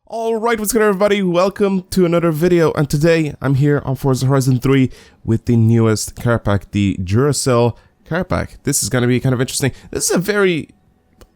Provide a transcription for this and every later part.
Alright, what's good everybody? Welcome to another video, and today I'm here on Forza Horizon 3 with the newest car pack, the Duracell Car Pack. This is going to be kind of interesting. This is a very,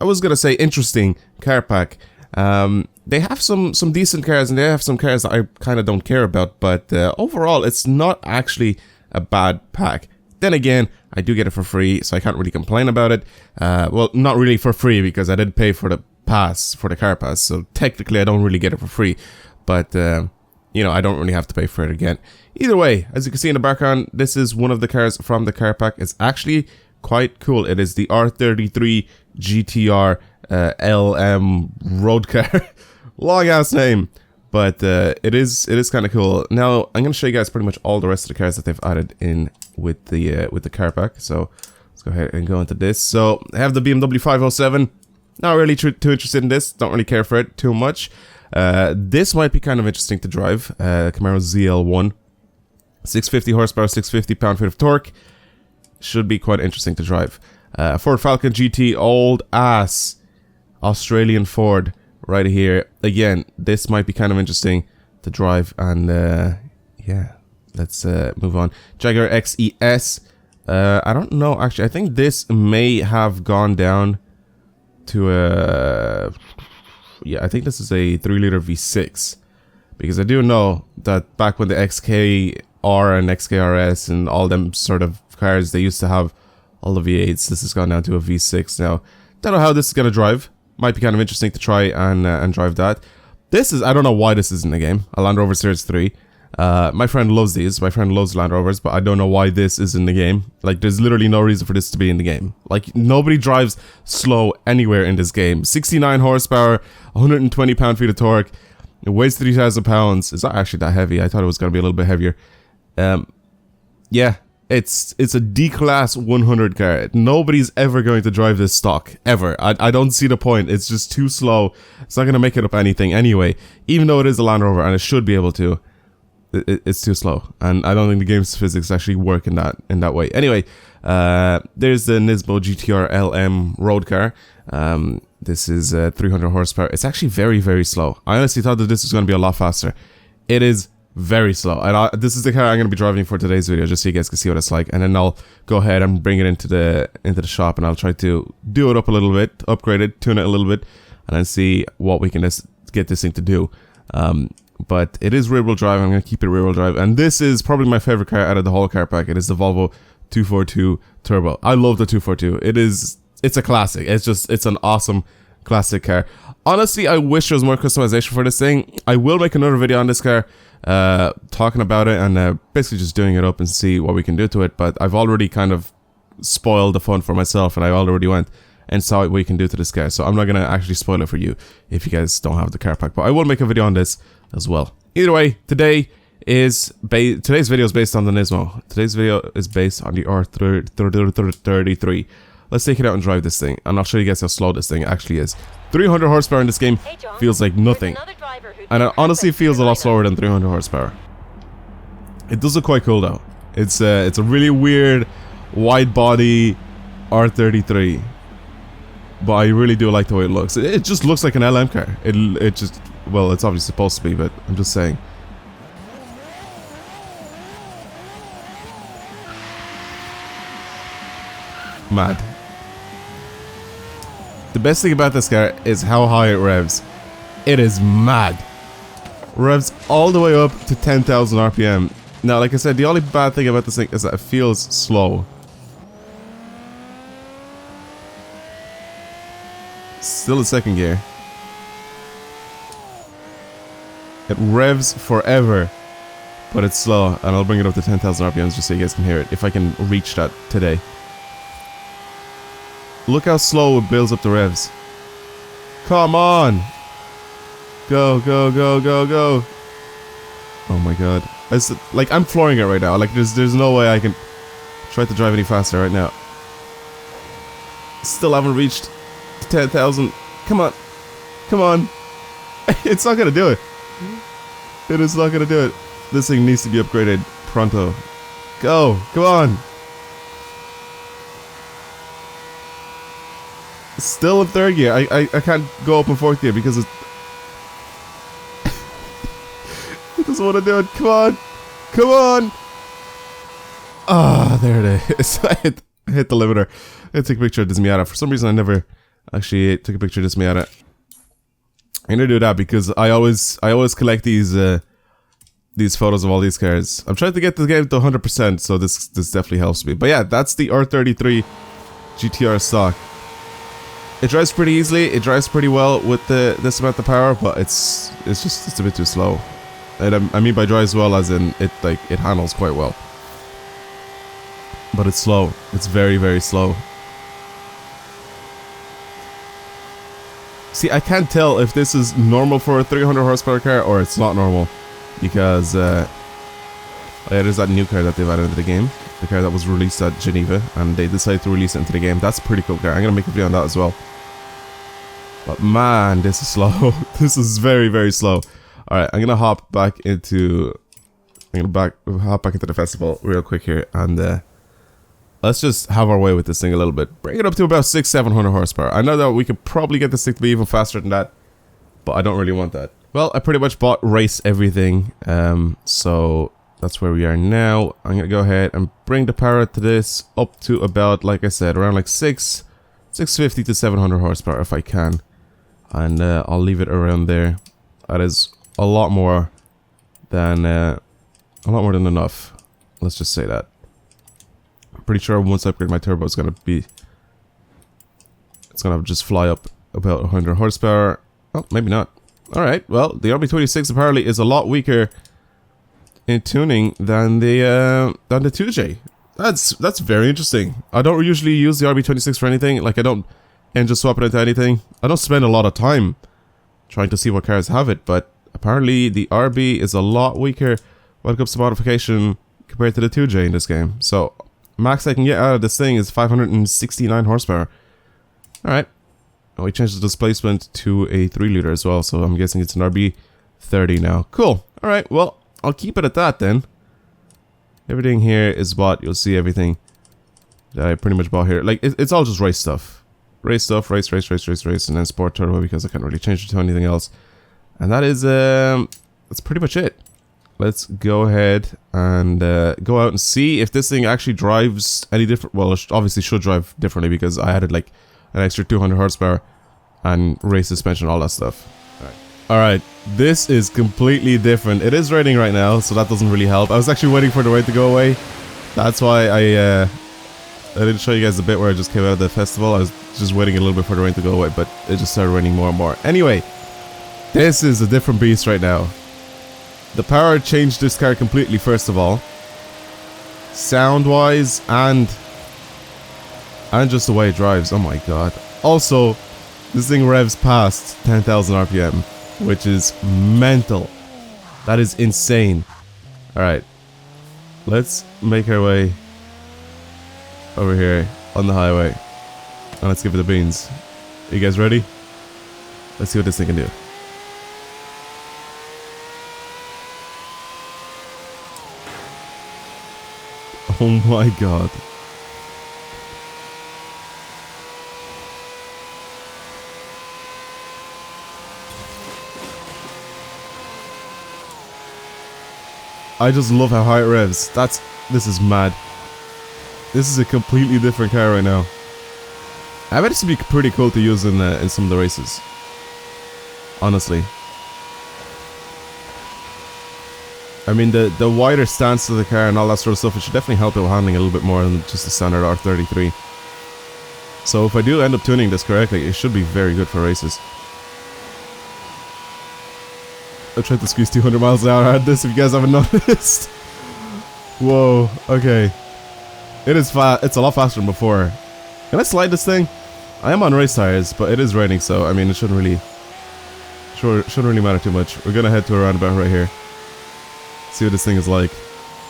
I was going to say interesting car pack. They have some decent cars and they have some cars that I kind of don't care about, but overall it's not actually a bad pack. Then again, I do get it for free, so I can't really complain about it. Well, not really for free because I did pay for the pass, for the car pass, so technically I don't really get it for free, but you know, I don't really have to pay for it again. Either way, as you can see in the background, this is one of the cars from the car pack. It's actually quite cool. It is the R33 GTR LM road car. Long ass name, but it is kind of cool. Now I'm gonna show you guys pretty much all the rest of the cars that they've added in with the car pack. So let's go ahead and go into this. So I have the BMW 507. Not really too interested in this. Don't really care for it too much. This might be kind of interesting to drive. Camaro ZL1, 650 horsepower, 650 pound-feet of torque. Should be quite interesting to drive. Ford Falcon GT, old ass Australian Ford right here. Again, this might be kind of interesting to drive, and yeah, let's move on. Jaguar XES. I don't know actually. I think this may have gone down to a, yeah, I think this is a 3-liter V6, because I do know that back when the XKR and XKRS and all them sort of cars, they used to have all the V8s. This has gone down to a V6 now. Don't know how this is gonna drive. Might be kind of interesting to try and drive that. This is, I don't know why this is in the game. A Land Rover Series 3. My friend loves these. My friend loves Land Rovers, but I don't know why this is in the game. Like, there's literally no reason for this to be in the game. Like, nobody drives slow anywhere in this game. 69 horsepower, 120 pound-feet of torque. It weighs 3,000 pounds. It's not actually that heavy. I thought it was going to be a little bit heavier. Yeah, it's a D-Class 100 car. Nobody's ever going to drive this stock, ever. I don't see the point. It's just too slow. It's not going to make it up anything anyway. Even though it is a Land Rover, and it should be able to. It's too slow, and I don't think the game's physics actually work in that way. Anyway, there's the Nismo GTR LM road car. This is 300 horsepower. It's actually very, very slow. I honestly thought that this was going to be a lot faster. It is very slow, and this is the car I'm going to be driving for today's video, just so you guys can see what it's like. And then I'll go ahead and bring it into the shop, and I'll try to do it up a little bit, upgrade it, tune it a little bit, and then see what we can just get this thing to do. But it is rear-wheel drive. I'm going to keep it rear-wheel drive. And this is probably my favorite car out of the whole car pack. It is the Volvo 242 Turbo. I love the 242. It's a classic. It's an awesome classic car. Honestly, I wish there was more customization for this thing. I will make another video on this car, talking about it and basically just doing it up and see what we can do to it. But I've already kind of spoiled the fun for myself, and I already went and saw what we can do to this car. So I'm not going to actually spoil it for you if you guys don't have the car pack. But I will make a video on this as well. Either way, today's video is based on the Nismo. Today's video is based on the R33. Let's take it out and drive this thing, and I'll show you guys how slow this thing actually is. 300 horsepower in this game feels like nothing, and it honestly feels a lot slower than 300 horsepower. It does look quite cool though. It's a really weird wide body R33, but I really do like the way it looks. It just looks like an LM car. It just, well, it's obviously supposed to be, but I'm just saying. Mad. The best thing about this car is how high it revs. It is mad. Revs all the way up to 10,000 RPM. Now, like I said, the only bad thing about this thing is that it feels slow. Still in second gear. It revs forever, but it's slow, and I'll bring it up to 10,000 RPMs just so you guys can hear it, if I can reach that today. Look how slow it builds up the revs. Come on! Go, go, go, go, go! Oh my god. Like, I'm flooring it right now. Like, there's no way I can try to drive any faster right now. Still haven't reached 10,000. Come on. Come on. It's not gonna do it. It is not gonna do it. This thing needs to be upgraded pronto. Go. Come on. Still in third gear. I can't go up in fourth gear because it's... doesn't want to do it. Come on. Come on. Ah, there it is. I hit the limiter. I took a picture of this Miata. For some reason, I never actually took a picture of this Miata. I'm gonna do that because I always collect these photos of all these cars. I'm trying to get the game to 100%, so this definitely helps me. But yeah, that's the R33 GTR stock. It drives pretty easily. It drives pretty well with this amount of power, but it's a bit too slow. And I mean by drives well as in it handles quite well. But it's slow. It's very, very slow. See, I can't tell if this is normal for a 300 horsepower car or it's not normal. Because, yeah, there's that new car that they've added into the game. The car that was released at Geneva. And they decided to release it into the game. That's a pretty cool car. I'm going to make a video on that as well. But man, this is slow. This is very, very slow. Alright, I'm going to hop back into... hop back into the festival real quick here. And, let's just have our way with this thing a little bit. Bring it up to about 600-700 horsepower. I know that we could probably get this thing to be even faster than that, but I don't really want that. Well, I pretty much bought race everything, so that's where we are now. I'm gonna go ahead and bring the power to this up to about, like I said, around like 650 to 700 horsepower if I can, and I'll leave it around there. That is a lot more than enough. Let's just say that. Pretty sure once I upgrade my turbo, it's gonna just fly up about 100 horsepower. Oh, maybe not. All right. Well, the RB26 apparently is a lot weaker in tuning than the 2J. That's very interesting. I don't usually use the RB26 for anything. Like I don't engine swap it into anything. I don't spend a lot of time trying to see what cars have it, but apparently the RB is a lot weaker when it comes to modification compared to the 2J in this game. So max I can get out of this thing is 569 horsepower. Alright. Oh, we changed the displacement to a 3 liter as well, so I'm guessing it's an RB30 now. Cool. Alright, well, I'll keep it at that then. Everything here is bought. You'll see everything that I pretty much bought here. Like, it's all just race stuff. Race stuff, race, and then sport turbo because I can't really change it to anything else. And that is, that's pretty much it. Let's go ahead and go out and see if this thing actually drives any different. Well, it obviously should drive differently because I added like an extra 200 horsepower and race suspension, all that stuff. Alright, this is completely different. It is raining right now, so that doesn't really help. I was actually waiting for the rain to go away. That's why I didn't show you guys the bit where I just came out of the festival. I was just waiting a little bit for the rain to go away, but it just started raining more and more. Anyway, this is a different beast right now. The power changed this car completely, first of all. Sound-wise, and just the way it drives. Oh my god. Also, this thing revs past 10,000 RPM, which is mental. That is insane. Alright. Let's make our way over here on the highway. And let's give it the beans. Are you guys ready? Let's see what this thing can do. Oh my god. I just love how high it revs. This is mad. This is a completely different car right now. I bet this would be pretty cool to use in some of the races. Honestly. I mean, the wider stance of the car and all that sort of stuff, it should definitely help it with handling a little bit more than just the standard R33. So if I do end up tuning this correctly, it should be very good for races. I tried to squeeze 200 miles an hour out of this, if you guys haven't noticed. Whoa, okay. It is fast. It's a lot faster than before. Can I slide this thing? I am on race tires, but it is raining, so I mean, it shouldn't really matter too much. We're gonna head to a roundabout right here. See what this thing is like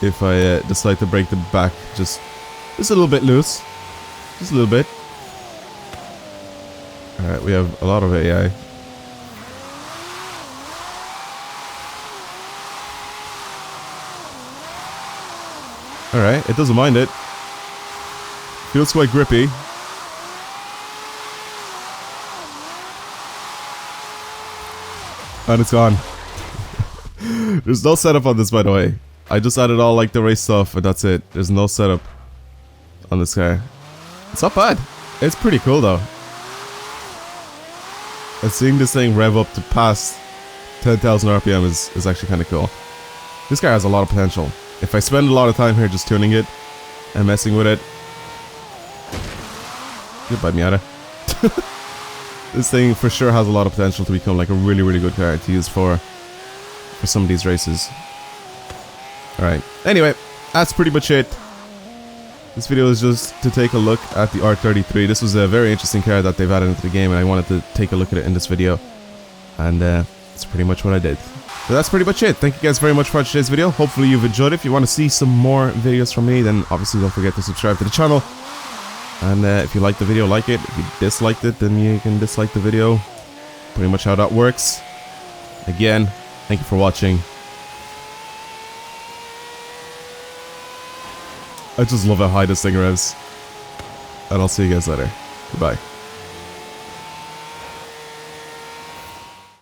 if I decide to break the back just a little bit loose. Just a little bit. Alright, we have a lot of AI. Alright, it doesn't mind it. Feels quite grippy. And it's gone. There's no setup on this, by the way. I just added all like the race stuff and that's it. There's no setup on this car. It's not bad. It's pretty cool though. And seeing this thing rev up to past 10,000 RPM is actually kind of cool. This car has a lot of potential. If I spend a lot of time here just tuning it and messing with it, goodbye Miata. This thing for sure has a lot of potential to become like a really, really good car to use for some of these races. Alright, anyway, that's pretty much it. This video is just to take a look at the R33. This was a very interesting car that they've added into the game and I wanted to take a look at it in this video. And that's pretty much what I did. So that's pretty much it. Thank you guys very much for today's video. Hopefully you've enjoyed it. If you want to see some more videos from me, then obviously don't forget to subscribe to the channel. And if you liked the video, like it. If you disliked it, then you can dislike the video. Pretty much how that works. Again, thank you for watching. I just love how high this thing revs. And I'll see you guys later. Goodbye.